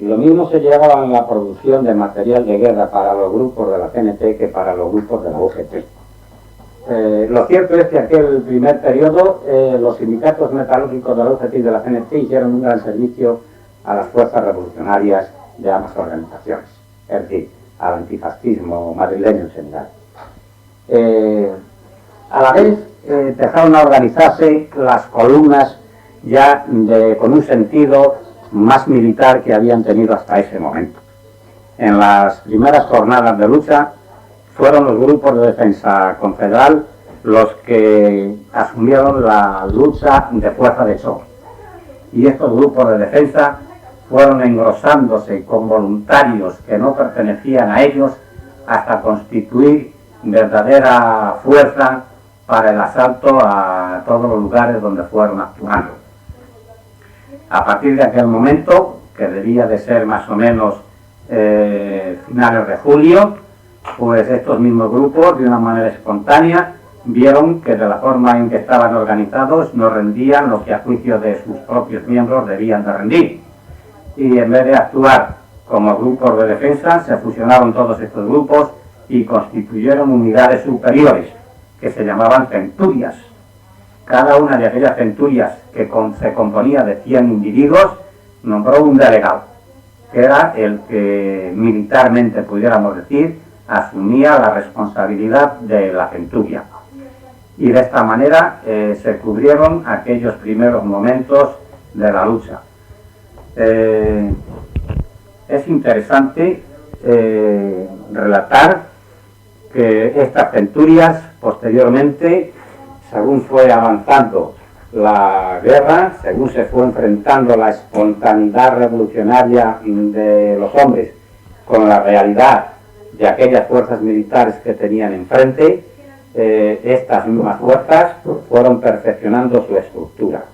Y lo mismo se llevaba en la producción de material de guerra para los grupos de la CNT que para los grupos de la UGT. Lo cierto es que aquel primer periodo los sindicatos metalúrgicos de la UGT y de la CNT hicieron un gran servicio a las fuerzas revolucionarias de ambas organizaciones, es decir, al antifascismo madrileño en general. A la vez empezaron a organizarse las columnas ya con un sentido más militar que habían tenido hasta ese momento. En las primeras jornadas de lucha fueron los grupos de defensa confederal los que asumieron la lucha de fuerza de choque. Y estos grupos de defensa fueron engrosándose con voluntarios que no pertenecían a ellos hasta constituir verdadera fuerza para el asalto a todos los lugares donde fueron actuando. A partir de aquel momento, que debía de ser más o menos finales de julio, pues estos mismos grupos, de una manera espontánea, vieron que de la forma en que estaban organizados no rendían lo que a juicio de sus propios miembros debían de rendir. Y en vez de actuar como grupos de defensa, se fusionaron todos estos grupos y constituyeron unidades superiores, que se llamaban centurias. Cada una de aquellas centurias que se componía de 100 individuos nombró un delegado, que era el que militarmente, pudiéramos decir, asumía la responsabilidad de la centuria. Y de esta manera se cubrieron aquellos primeros momentos de la lucha. Es interesante relatar que estas centurias posteriormente, según fue avanzando la guerra, según se fue enfrentando la espontaneidad revolucionaria de los hombres con la realidad de aquellas fuerzas militares que tenían enfrente, estas mismas fuerzas fueron perfeccionando su estructura,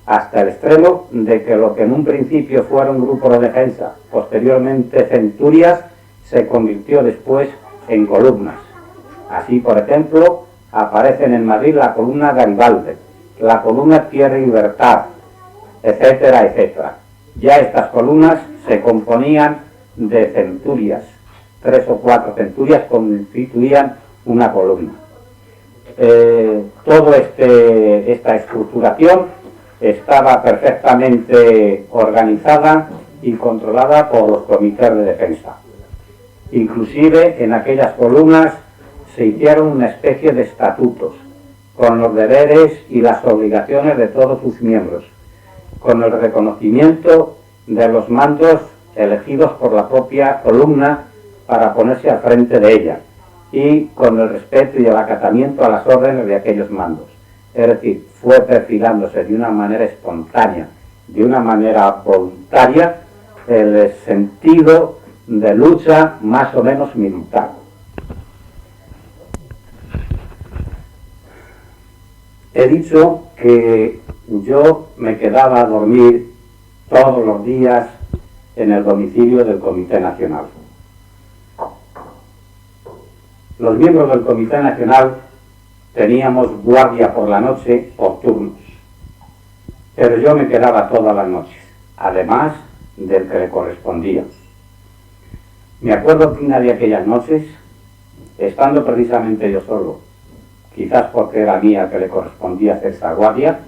hasta el extremo de que lo que en un principio fueron grupos de defensa, posteriormente centurias, se convirtió después en columnas. Así, por ejemplo, aparecen en Madrid la columna Garibaldi, la columna Tierra y Libertad, etcétera, etcétera. Ya estas columnas se componían de centurias, 3 o 4 centurias constituían una columna. Toda esta estructuración estaba perfectamente organizada y controlada por los comités de defensa. Inclusive en aquellas columnas se hicieron una especie de estatutos, con los deberes y las obligaciones de todos sus miembros, con el reconocimiento de los mandos elegidos por la propia columna para ponerse al frente de ella, y con el respeto y el acatamiento a las órdenes de aquellos mandos. Es decir, fue perfilándose de una manera espontánea, de una manera voluntaria, el sentido de lucha más o menos militar. He dicho que yo me quedaba a dormir todos los días en el domicilio del Comité Nacional. Los miembros del Comité Nacional teníamos guardia por la noche por turnos, pero yo me quedaba todas las noches, además del que le correspondía. Me acuerdo que una de aquellas noches, estando precisamente yo solo, quizás porque era mía que le correspondía hacer esa guardia,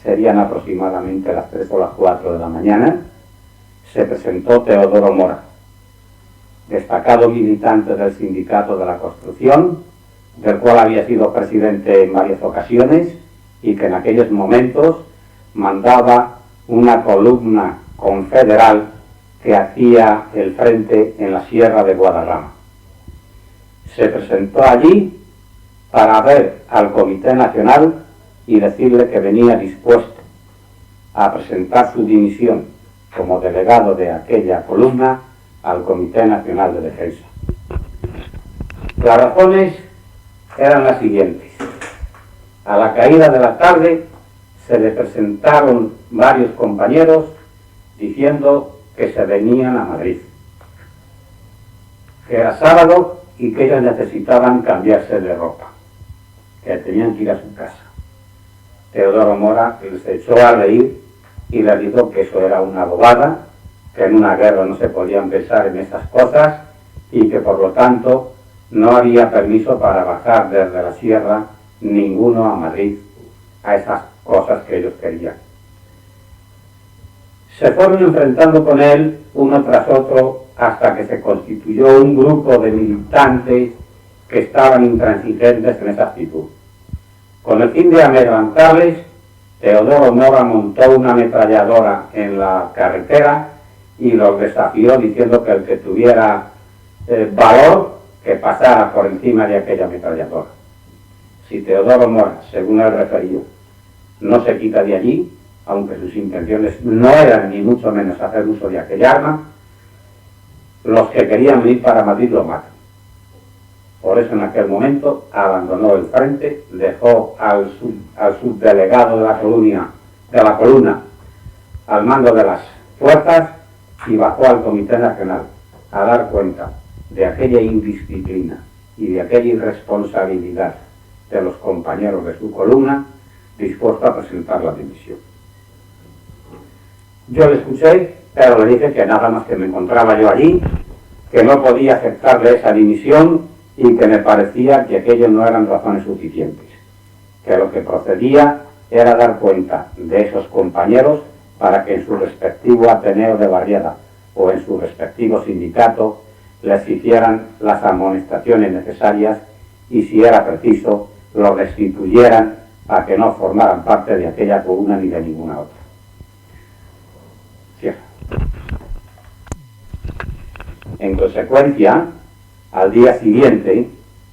serían aproximadamente las 3 o las 4 de la mañana, se presentó Teodoro Mora, destacado militante del Sindicato de la Construcción, del cual había sido presidente en varias ocasiones y que en aquellos momentos mandaba una columna confederal que hacía el frente en la Sierra de Guadarrama. Se presentó allí para ver al Comité Nacional y decirle que venía dispuesto a presentar su dimisión como delegado de aquella columna al Comité Nacional de Defensa. Las razones eran las siguientes. A la caída de la tarde se le presentaron varios compañeros diciendo que se venían a Madrid, que era sábado y que ellos necesitaban cambiarse de ropa, que tenían que ir a su casa. Teodoro Mora les echó a reír y les dijo que eso era una bobada, que en una guerra no se podían pensar en esas cosas y que por lo tanto no había permiso para bajar desde la sierra ninguno a Madrid a esas cosas que ellos querían. Se fueron enfrentando con él uno tras otro hasta que se constituyó un grupo de militantes que estaban intransigentes en esa actitud. Con el fin de amedrentarles, Teodoro Mora montó una ametralladora en la carretera y los desafió diciendo que el que tuviera valor que pasara por encima de aquella ametralladora. Si Teodoro Mora, según él referió, no se quita de allí, aunque sus intenciones no eran ni mucho menos hacer uso de aquella arma, los que querían venir para Madrid lo matan. Por eso en aquel momento abandonó el frente, dejó al subdelegado de la columna al mando de las fuerzas y bajó al Comité Nacional a dar cuenta de aquella indisciplina y de aquella irresponsabilidad de los compañeros de su columna, dispuesto a presentar la dimisión. Yo le escuché, pero le dije que nada más que me encontraba yo allí, que no podía aceptarle esa dimisión y que me parecía que aquello no eran razones suficientes, que lo que procedía era dar cuenta de esos compañeros para que en su respectivo Ateneo de Barriada o en su respectivo sindicato les hicieran las amonestaciones necesarias y, si era preciso, los destituyeran a que no formaran parte de aquella columna ni de ninguna otra. Cierra. En consecuencia, al día siguiente,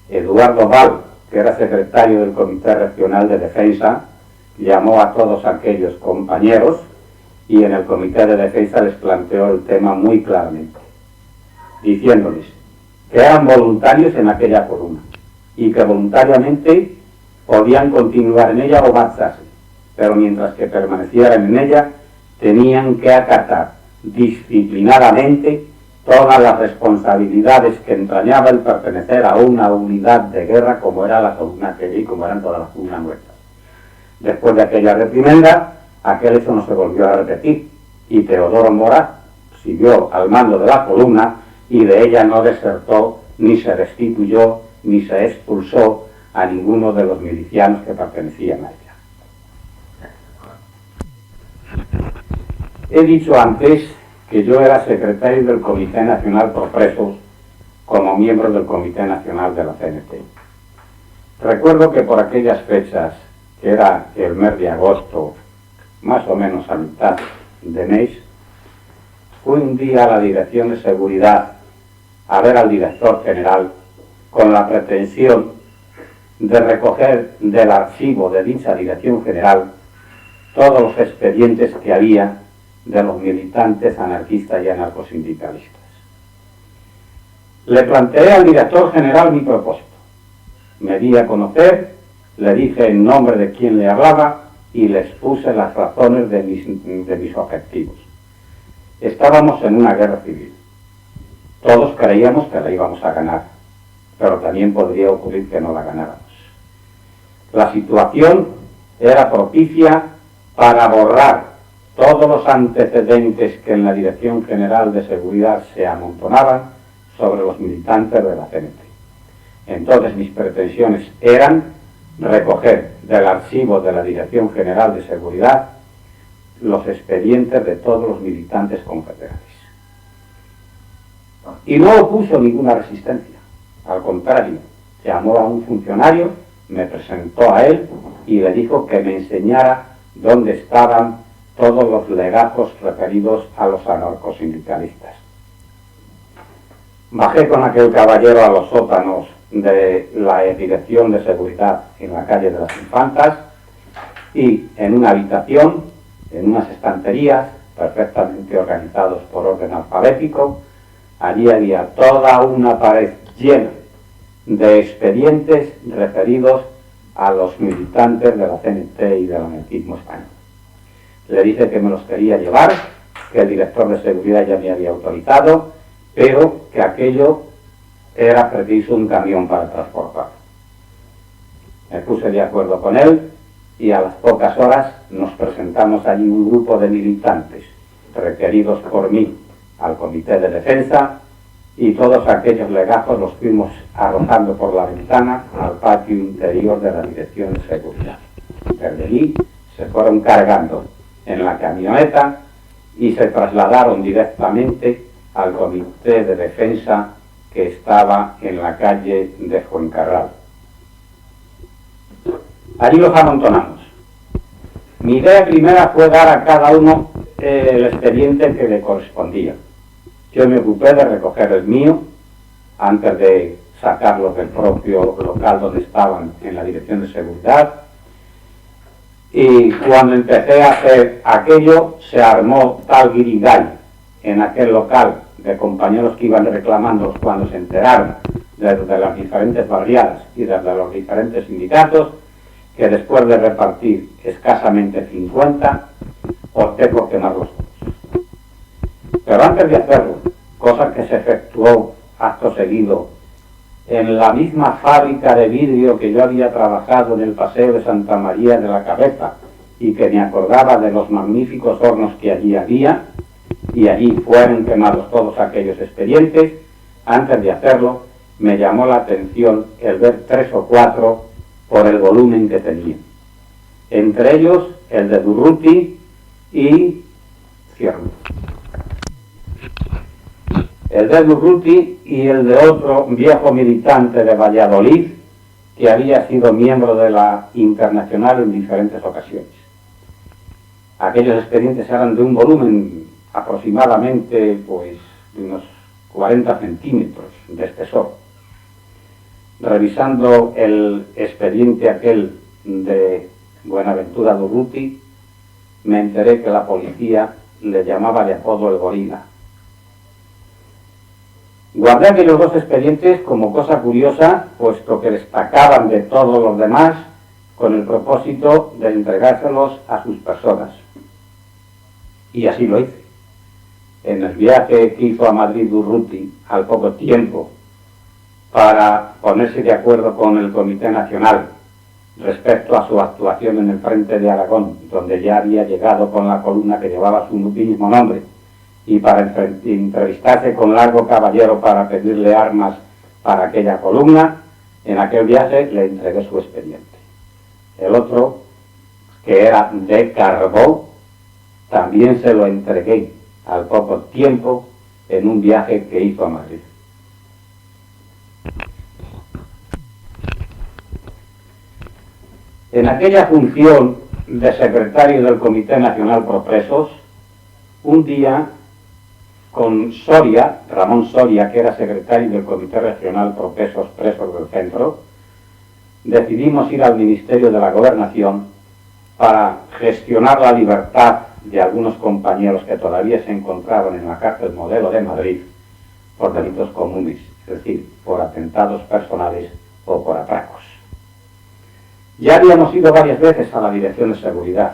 Eduardo Val, que era secretario del Comité Regional de Defensa, llamó a todos aquellos compañeros y en el Comité de Defensa les planteó el tema muy claramente, diciéndoles que eran voluntarios en aquella columna y que voluntariamente podían continuar en ella o marcharse, pero mientras que permanecieran en ella tenían que acatar disciplinadamente todas las responsabilidades que entrañaba el pertenecer a una unidad de guerra como era la columna aquella y como eran todas las columnas nuestras. Después de aquella reprimenda, aquel hecho no se volvió a repetir y Teodoro Mora siguió al mando de la columna y de ella no desertó, ni se destituyó, ni se expulsó a ninguno de los milicianos que pertenecían a ella. He dicho antes que yo era secretario del Comité Nacional por Presos como miembro del Comité Nacional de la CNT. Recuerdo que por aquellas fechas, que era el mes de agosto, más o menos a mitad de mes, fui un día a la Dirección de Seguridad a ver al director general con la pretensión de recoger del archivo de dicha Dirección General todos los expedientes que había de los militantes anarquistas y anarcosindicalistas. Le planteé al director general mi propósito. Me di a conocer, le dije en nombre de quien le hablaba y les puse las razones de mis objetivos. Estábamos en una guerra civil. Todos creíamos que la íbamos a ganar, pero también podría ocurrir que no la ganáramos. La situación era propicia para borrar todos los antecedentes que en la Dirección General de Seguridad se amontonaban sobre los militantes de la CNT. Entonces mis pretensiones eran recoger del archivo de la Dirección General de Seguridad los expedientes de todos los militantes confederados. Y no opuso ninguna resistencia, al contrario, llamó a un funcionario, me presentó a él y le dijo que me enseñara dónde estaban todos los legajos referidos a los anarcosindicalistas. Bajé con aquel caballero a los sótanos de la Dirección de Seguridad en la calle de las Infantas y en una habitación, en unas estanterías perfectamente organizados por orden alfabético, allí había toda una pared llena de expedientes referidos a los militantes de la CNT y del anarquismo español. Le dije que me los quería llevar, que el director de seguridad ya me había autorizado, pero que aquello era preciso un camión para transportar. Me puse de acuerdo con él y a las pocas horas nos presentamos allí un grupo de militantes requeridos por mí al Comité de Defensa, y todos aquellos legajos los fuimos arrojando por la ventana al patio interior de la Dirección de Seguridad. Desde allí se fueron cargando en la camioneta y se trasladaron directamente al Comité de Defensa que estaba en la calle de Fuencarral. Allí los amontonamos. Mi idea primera fue dar a cada uno el expediente que le correspondía. Yo me ocupé de recoger el mío antes de sacarlos del propio local donde estaban en la Dirección de Seguridad, y cuando empecé a hacer aquello se armó tal guirigay en aquel local de compañeros que iban reclamando cuando se enteraron de las diferentes barriadas y de los diferentes sindicatos, que después de repartir escasamente 50, opté por quemarlos todos. Pero antes de hacerlo, cosa que se efectuó acto seguido en la misma fábrica de vidrio que yo había trabajado en el Paseo de Santa María de la Cabeza y que me acordaba de los magníficos hornos que allí había, y allí fueron quemados todos aquellos expedientes. Antes de hacerlo, me llamó la atención el ver 3 o 4 por el volumen que tenían. Entre ellos, el de Durruti y... cierro. El de Durruti y el de otro viejo militante de Valladolid que había sido miembro de la Internacional en diferentes ocasiones. Aquellos expedientes eran de un volumen aproximadamente pues, de unos 40 centímetros de espesor. Revisando el expediente aquel de Buenaventura Durruti, me enteré que la policía le llamaba de apodo el gorila. Guardé aquellos 2 expedientes como cosa curiosa, puesto que destacaban de todos los demás, con el propósito de entregárselos a sus personas. Y así lo hice. En el viaje que hizo a Madrid Durruti, al poco tiempo, para ponerse de acuerdo con el Comité Nacional respecto a su actuación en el frente de Aragón, donde ya había llegado con la columna que llevaba su mismo nombre, y para entrevistarse con Largo Caballero para pedirle armas para aquella columna, en aquel viaje le entregué su expediente. El otro, que era de Carbó, también se lo entregué al poco tiempo en un viaje que hizo a Madrid. En aquella función de secretario del Comité Nacional Pro Presos, un día con Soria, Ramón Soria, que era secretario del Comité Regional Pro Presos del Centro, decidimos ir al Ministerio de la Gobernación para gestionar la libertad de algunos compañeros que todavía se encontraban en la cárcel Modelo de Madrid por delitos comunes, es decir, por atentados personales o por atracos. Ya habíamos ido varias veces a la Dirección de Seguridad.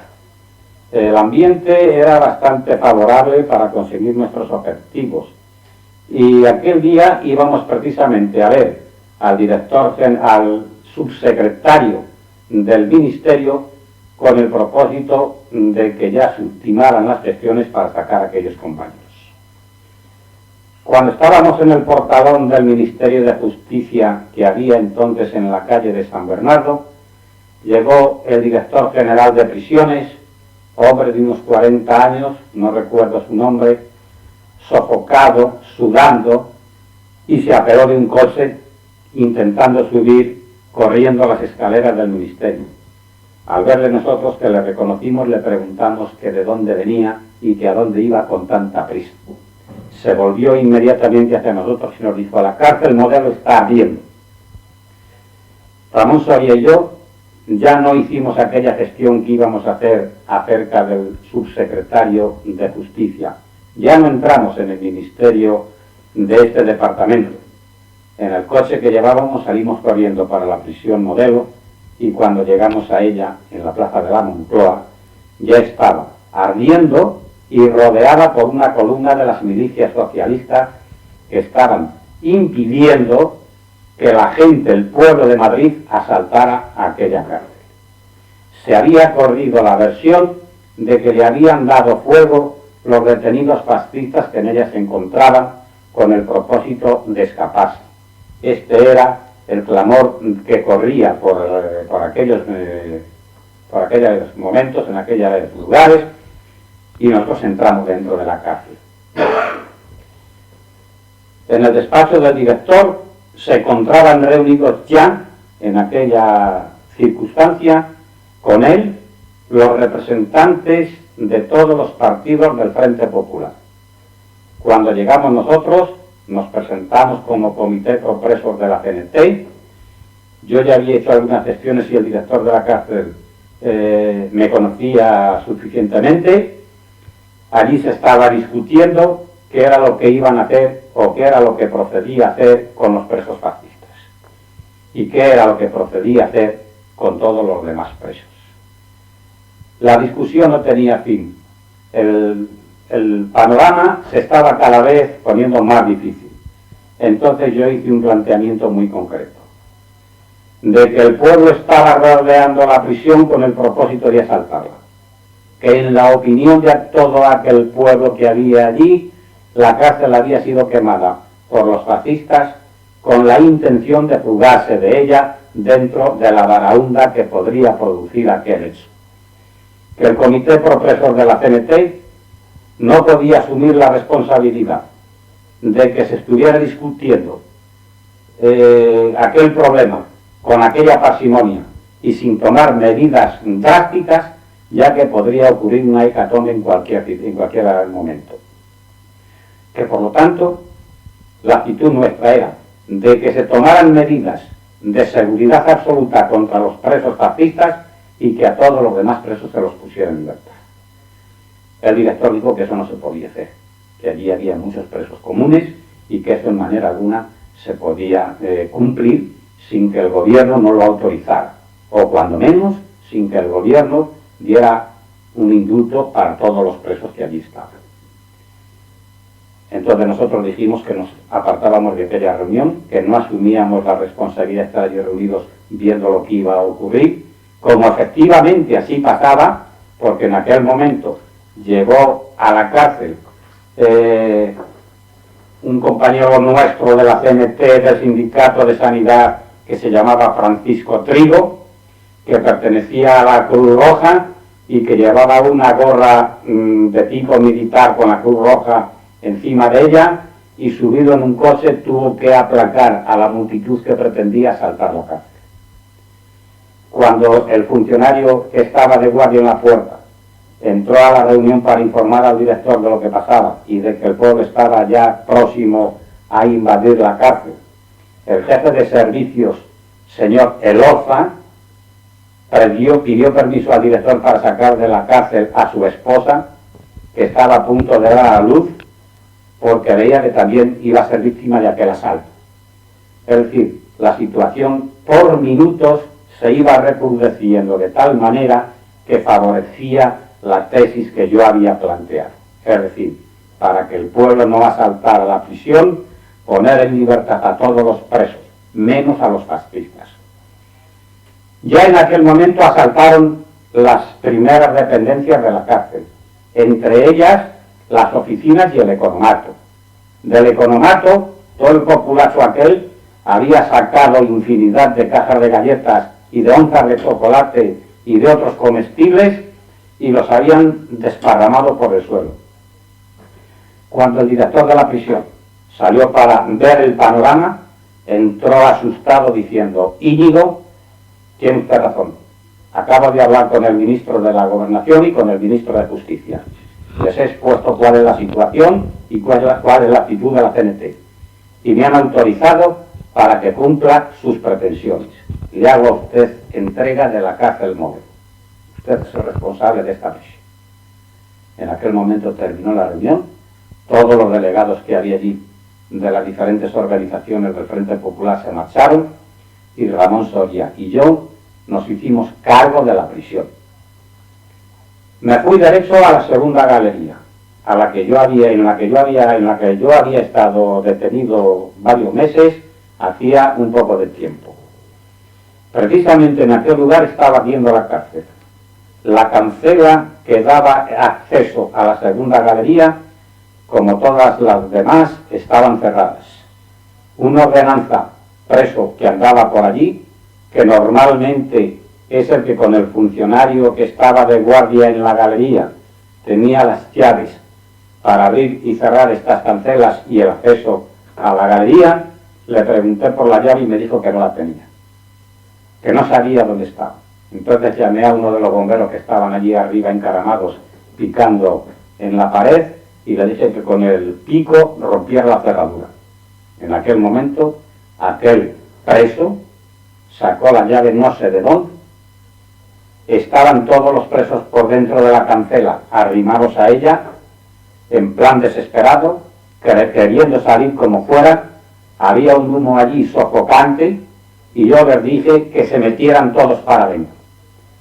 El ambiente era bastante favorable para conseguir nuestros objetivos, y aquel día íbamos precisamente a ver al director, al subsecretario del Ministerio, con el propósito de que ya se ultimaran las gestiones para sacar a aquellos compañeros. Cuando estábamos en el portalón del Ministerio de Justicia que había entonces en la calle de San Bernardo, llegó el director general de prisiones, hombre de unos 40 años, no recuerdo su nombre, sofocado, sudando, y se apeó de un coche intentando subir corriendo las escaleras del ministerio. Al verle nosotros, que le reconocimos, le preguntamos que de dónde venía y que a dónde iba con tanta prisa. Se volvió inmediatamente hacia nosotros y nos dijo: la cárcel Modelo está ardiendo. Ramón Soria y yo ya no hicimos aquella gestión que íbamos a hacer acerca del subsecretario de Justicia. Ya no entramos en el ministerio de este departamento. En el coche que llevábamos salimos corriendo para la prisión Modelo, y cuando llegamos a ella, en la plaza de la Moncloa, ya estaba ardiendo y rodeada por una columna de las milicias socialistas que estaban impidiendo que la gente, el pueblo de Madrid, asaltara aquella cárcel. Se había corrido la versión de que le habían dado fuego los detenidos fascistas que en ella se encontraban con el propósito de escaparse. Este era el clamor que corría por aquellos momentos, en aquellos lugares, y nosotros entramos dentro de la cárcel. En el despacho del director se encontraban reunidos ya, en aquella circunstancia, con él, los representantes de todos los partidos del Frente Popular. Cuando llegamos nosotros, nos presentamos como comité pro presos de la CNT. Yo ya había hecho algunas gestiones y el director de la cárcel me conocía suficientemente. Allí se estaba discutiendo qué era lo que iban a hacer o qué era lo que procedía a hacer con los presos fascistas y qué era lo que procedía a hacer con todos los demás presos. La discusión no tenía fin. El panorama se estaba cada vez poniendo más difícil. Entonces yo hice un planteamiento muy concreto, de que el pueblo estaba rodeando la prisión con el propósito de asaltarla, que en la opinión de todo aquel pueblo que había allí, la cárcel había sido quemada por los fascistas con la intención de fugarse de ella dentro de la baraúnda que podría producir aquel hecho. Que el comité pro presos de la CNT no podía asumir la responsabilidad de que se estuviera discutiendo aquel problema con aquella parsimonia y sin tomar medidas drásticas, ya que podría ocurrir una hecatombe en cualquier momento. Que por lo tanto, la actitud nuestra era de que se tomaran medidas de seguridad absoluta contra los presos fascistas y que a todos los demás presos se los pusiera en libertad. El director dijo que eso no se podía hacer, que allí había muchos presos comunes y que eso en manera alguna se podía cumplir sin que el gobierno no lo autorizara, o cuando menos sin que el gobierno diera un indulto para todos los presos que allí estaban. Entonces nosotros dijimos que nos apartábamos de aquella reunión, que no asumíamos la responsabilidad de estar allí reunidos viendo lo que iba a ocurrir, como efectivamente así pasaba, porque en aquel momento llegó a la cárcel un compañero nuestro de la CNT, del Sindicato de Sanidad, que se llamaba Francisco Trigo, que pertenecía a la Cruz Roja y que llevaba una gorra de tipo militar con la Cruz Roja encima de ella, y subido en un coche tuvo que aplacar a la multitud que pretendía asaltar la cárcel. Cuando el funcionario que estaba de guardia en la puerta entró a la reunión para informar al director de lo que pasaba y de que el pueblo estaba ya próximo a invadir la cárcel, el jefe de servicios, señor Elorza, pidió permiso al director para sacar de la cárcel a su esposa, que estaba a punto de dar a luz, porque veía que también iba a ser víctima de aquel asalto. Es decir, la situación por minutos se iba recrudeciendo de tal manera que favorecía la tesis que yo había planteado. Es decir, para que el pueblo no asaltara la prisión, poner en libertad a todos los presos, menos a los fascistas. Ya en aquel momento asaltaron las primeras dependencias de la cárcel, entre ellas las oficinas y el economato. Del economato, todo el populacho aquel había sacado infinidad de cajas de galletas y de onzas de chocolate y de otros comestibles y los habían desparramado por el suelo. Cuando el director de la prisión salió para ver el panorama, entró asustado diciendo: Íñigo, tiene usted razón, acabo de hablar con el ministro de la Gobernación y con el ministro de Justicia. Les he expuesto cuál es la situación y cuál es la actitud de la CNT. Y me han autorizado para que cumpla sus pretensiones. Le hago a usted entrega de la cárcel móvil. Usted es el responsable de esta prisión. En aquel momento terminó la reunión. Todos los delegados que había allí de las diferentes organizaciones del Frente Popular se marcharon y Ramón Soria y yo nos hicimos cargo de la prisión. Me fui derecho a la segunda galería, en la que yo había estado detenido varios meses, hacía un poco de tiempo. Precisamente en aquel lugar estaba viendo la cárcel. La cancela que daba acceso a la segunda galería, como todas las demás, estaban cerradas. Una ordenanza preso que andaba por allí, que normalmente es el que con el funcionario que estaba de guardia en la galería tenía las llaves para abrir y cerrar estas cancelas y el acceso a la galería, le pregunté por la llave y me dijo que no la tenía, que no sabía dónde estaba. Entonces llamé a uno de los bomberos que estaban allí arriba encaramados, picando en la pared, y le dije que con el pico rompiera la cerradura. En aquel momento, aquel preso sacó la llave no sé de dónde. Estaban todos los presos por dentro de la cancela, arrimados a ella, en plan desesperado, queriendo salir como fuera. Había un humo allí sofocante y yo les dije que se metieran todos para adentro,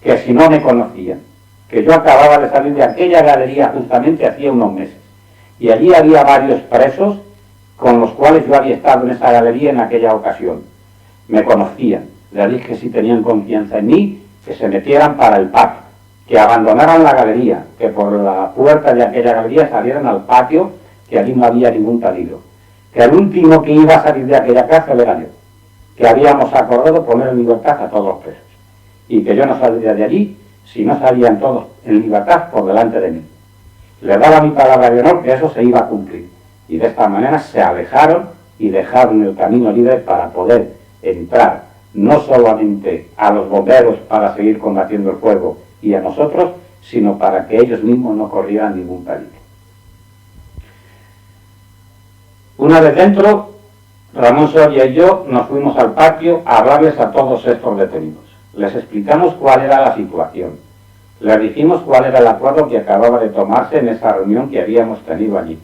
que si no me conocían, que yo acababa de salir de aquella galería justamente hacía unos meses, y allí había varios presos con los cuales yo había estado en esa galería en aquella ocasión. Me conocían, les dije que si tenían confianza en mí, que se metieran para el patio, que abandonaran la galería, que por la puerta de aquella galería salieran al patio, que allí no había ningún peligro, que el último que iba a salir de aquella cárcel era yo, que habíamos acordado poner en libertad a todos los presos, y que yo no saldría de allí si no salían todos en libertad por delante de mí. Les daba mi palabra de honor que eso se iba a cumplir, y de esta manera se alejaron y dejaron el camino libre para poder entrar no solamente a los bomberos para seguir combatiendo el fuego y a nosotros, sino para que ellos mismos no corrieran ningún peligro. Una vez dentro, Ramón Soria y yo nos fuimos al patio a hablarles a todos estos detenidos. Les explicamos cuál era la situación. Les dijimos cuál era el acuerdo que acababa de tomarse en esa reunión que habíamos tenido allí,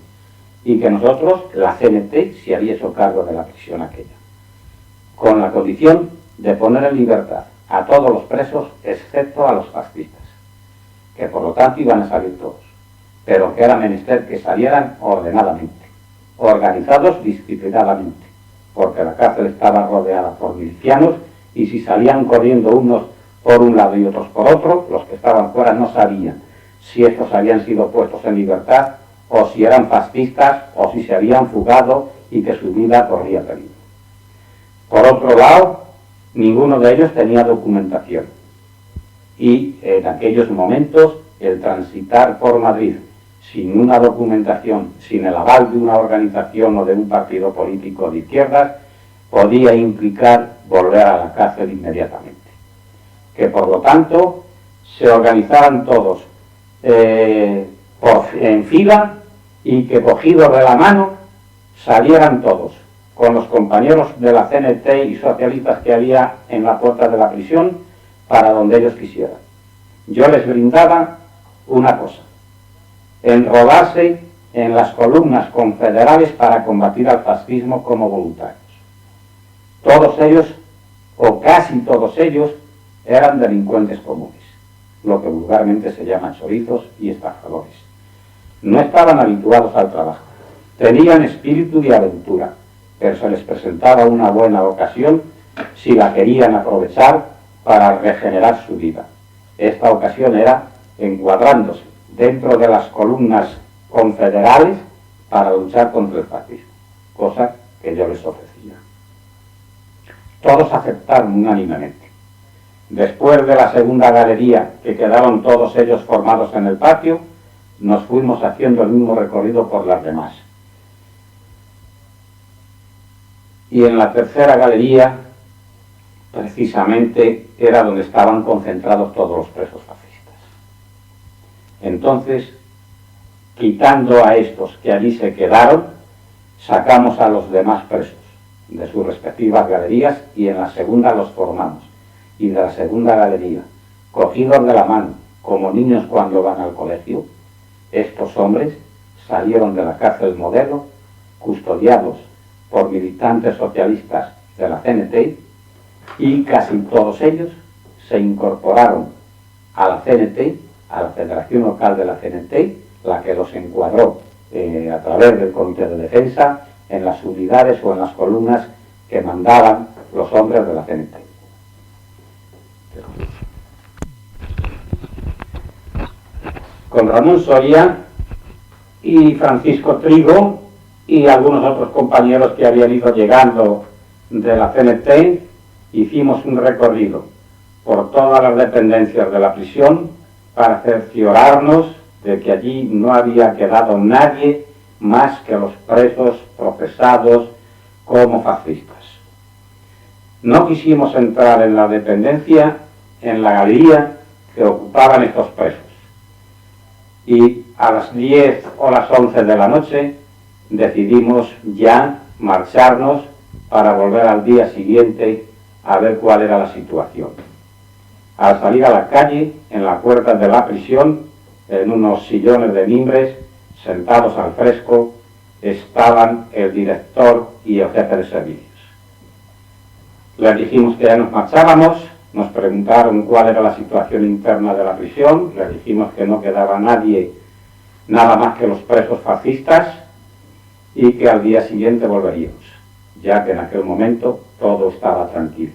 y que nosotros, la CNT, se había hecho cargo de la prisión aquella, con la condición de poner en libertad a todos los presos, excepto a los fascistas, que por lo tanto iban a salir todos, pero que era menester que salieran ordenadamente, organizados disciplinadamente, porque la cárcel estaba rodeada por milicianos, y si salían corriendo unos por un lado y otros por otro, los que estaban fuera no sabían si estos habían sido puestos en libertad, o si eran fascistas, o si se habían fugado y que su vida corría peligro. Por otro lado, ninguno de ellos tenía documentación, y en aquellos momentos el transitar por Madrid sin una documentación, sin el aval de una organización o de un partido político de izquierdas, podía implicar volver a la cárcel inmediatamente. Que por lo tanto se organizaran todos en fila, y que cogidos de la mano salieran todos, con los compañeros de la CNT y socialistas que había en la puerta de la prisión, para donde ellos quisieran. Yo les brindaba una cosa: enrolarse en las columnas confederales para combatir al fascismo como voluntarios. Todos ellos, o casi todos ellos, eran delincuentes comunes, lo que vulgarmente se llaman chorizos y estafadores. No estaban habituados al trabajo, tenían espíritu de aventura, pero se les presentaba una buena ocasión si la querían aprovechar para regenerar su vida. Esta ocasión era encuadrándose dentro de las columnas confederales para luchar contra el fascismo, cosa que yo les ofrecía. Todos aceptaron unánimemente. Después de la segunda galería, que quedaron todos ellos formados en el patio, nos fuimos haciendo el mismo recorrido por las demás. Y en la tercera galería, precisamente, era donde estaban concentrados todos los presos fascistas. Entonces, quitando a estos que allí se quedaron, sacamos a los demás presos de sus respectivas galerías, y en la segunda los formamos. Y de la segunda galería, cogidos de la mano, como niños cuando van al colegio, estos hombres salieron de la cárcel Modelo, custodiados por militantes socialistas de la CNT, y casi todos ellos se incorporaron a la CNT, a la Federación Local de la CNT, la que los encuadró a través del Comité de Defensa en las unidades o en las columnas que mandaban los hombres de la CNT. con Ramón Soria y Francisco Trigo y algunos otros compañeros que habían ido llegando de la CNT, hicimos un recorrido por todas las dependencias de la prisión para cerciorarnos de que allí no había quedado nadie más que los presos procesados como fascistas. No quisimos entrar en la dependencia, en la galería que ocupaban estos presos. Y a las 10 o las 11 de la noche decidimos ya marcharnos para volver al día siguiente a ver cuál era la situación. Al salir a la calle, en la puerta de la prisión, en unos sillones de mimbres, sentados al fresco, estaban el director y el jefe de servicios. Les dijimos que ya nos marchábamos, nos preguntaron cuál era la situación interna de la prisión, les dijimos que no quedaba nadie, nada más que los presos fascistas, y que al día siguiente volveríamos, ya que en aquel momento todo estaba tranquilo.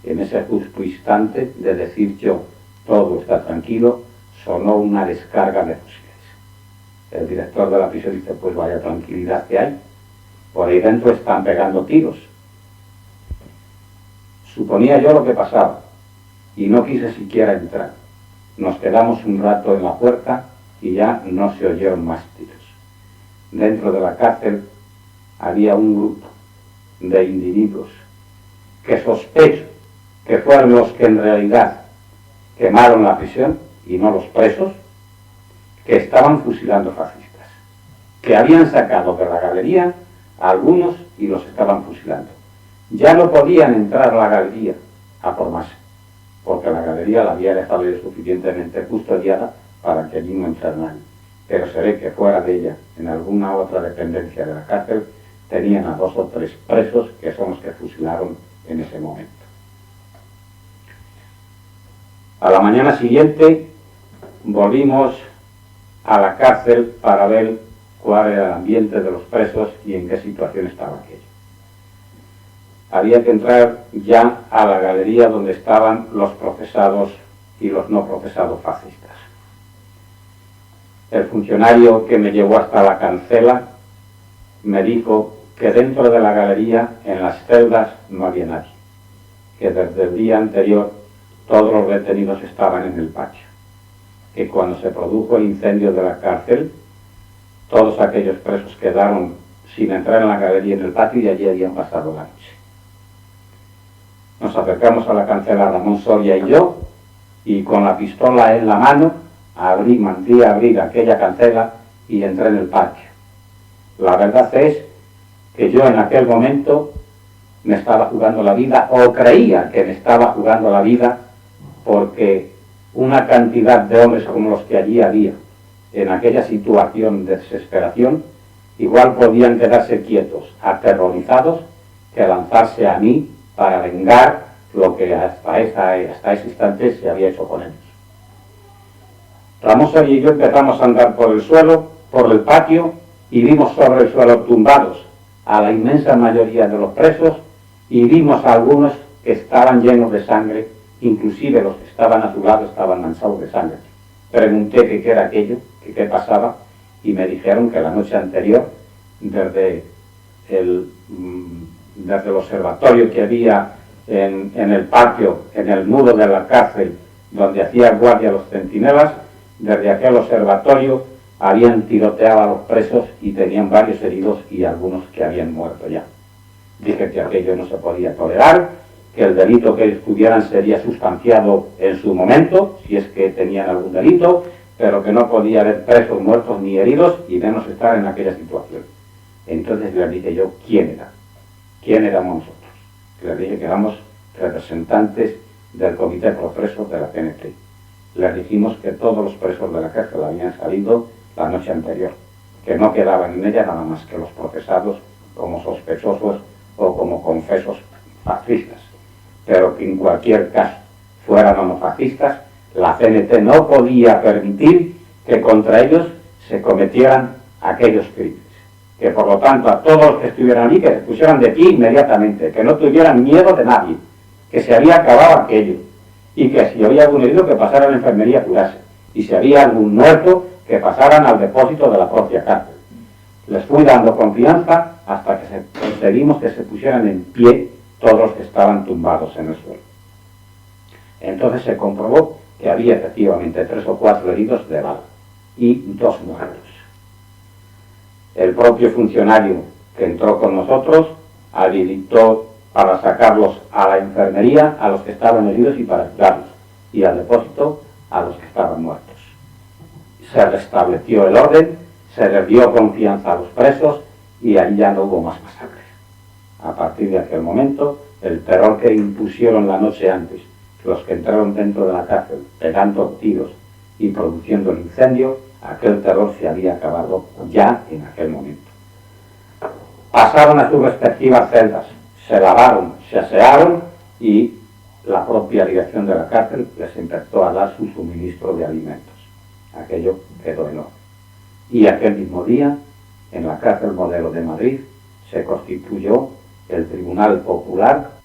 En ese justo instante de decir yo, todo está tranquilo, sonó una descarga de fusiles. El director de la prisión dice, pues vaya tranquilidad que hay, por ahí dentro están pegando tiros. Suponía yo lo que pasaba, y no quise siquiera entrar. Nos quedamos un rato en la puerta y ya no se oyeron más tiros. Dentro de la cárcel había un grupo de individuos que sospecho que fueron los que en realidad quemaron la prisión y no los presos, que estaban fusilando fascistas, que habían sacado de la galería a algunos y los estaban fusilando. Ya no podían entrar a la galería a formarse, porque la galería la había dejado yo suficientemente custodiada para que allí no entrara nadie. Pero se ve que fuera de ella, en alguna otra dependencia de la cárcel, tenían a 2 o 3 presos que son los que fusilaron en ese momento. A la mañana siguiente volvimos a la cárcel para ver cuál era el ambiente de los presos y en qué situación estaba aquello. Había que entrar ya a la galería donde estaban los procesados y los no procesados fascistas. El funcionario que me llevó hasta la cancela me dijo que dentro de la galería, en las celdas, no había nadie, que desde el día anterior todos los detenidos estaban en el patio, que cuando se produjo el incendio de la cárcel, todos aquellos presos quedaron sin entrar en la galería en el patio y allí habían pasado la noche. Nos acercamos a la cancela Ramón Soria y yo, y con la pistola en la mano, mandé a abrir aquella cancela y entré en el patio. La verdad es que yo en aquel momento me estaba jugando la vida, o creía que me estaba jugando la vida, porque una cantidad de hombres como los que allí había, en aquella situación de desesperación, igual podían quedarse quietos, aterrorizados, que lanzarse a mí para vengar lo que hasta ese instante se había hecho con ellos. Ramón Soria y yo empezamos a andar por el suelo, por el patio, y vimos sobre el suelo tumbados a la inmensa mayoría de los presos, y vimos a algunos que estaban llenos de sangre, inclusive los que estaban a su lado estaban manchados de sangre. Pregunté que qué era aquello, que qué pasaba, y me dijeron que la noche anterior, desde el observatorio que había en el patio, en el muro de la cárcel, donde hacían guardia los centinelas, desde aquel observatorio habían tiroteado a los presos y tenían varios heridos y algunos que habían muerto ya. Dije que aquello no se podía tolerar, que el delito que ellos tuvieran sería sustanciado en su momento, si es que tenían algún delito, pero que no podía haber presos muertos ni heridos y menos estar en aquella situación. Entonces les dije yo, ¿quién era? ¿Quién éramos nosotros? Les dije que éramos representantes del Comité Pro Presos de la CNT. Les dijimos que todos los presos de la cárcel habían salido la noche anterior, que no quedaban en ella nada más que los procesados como sospechosos o como confesos fascistas, pero que en cualquier caso fueran o no fascistas, la CNT no podía permitir que contra ellos se cometieran aquellos crímenes, que por lo tanto a todos los que estuvieran allí que se pusieran de pie inmediatamente, que no tuvieran miedo de nadie, que se había acabado aquello, y que si había algún herido que pasara a la enfermería a curarse, y si había algún muerto, que pasaran al depósito de la propia cárcel. Les fui dando confianza hasta que conseguimos que se pusieran en pie todos los que estaban tumbados en el suelo. Entonces se comprobó que había efectivamente 3 o 4 heridos de bala y 2 muertos. El propio funcionario que entró con nosotros habilitó para sacarlos a la enfermería a los que estaban heridos y para curarlos, y al depósito a los que estaban muertos. Se restableció el orden, se les dio confianza a los presos y ahí ya no hubo más masacres. A partir de aquel momento, el terror que impusieron la noche antes los que entraron dentro de la cárcel pegando tiros y produciendo el incendio, aquel terror se había acabado ya en aquel momento. Pasaron a sus respectivas celdas, se lavaron, se asearon y la propia dirección de la cárcel les empezó a dar su suministro de alimentos. Aquello quedó en orden. Y aquel mismo día, en la cárcel Modelo de Madrid, se constituyó el Tribunal Popular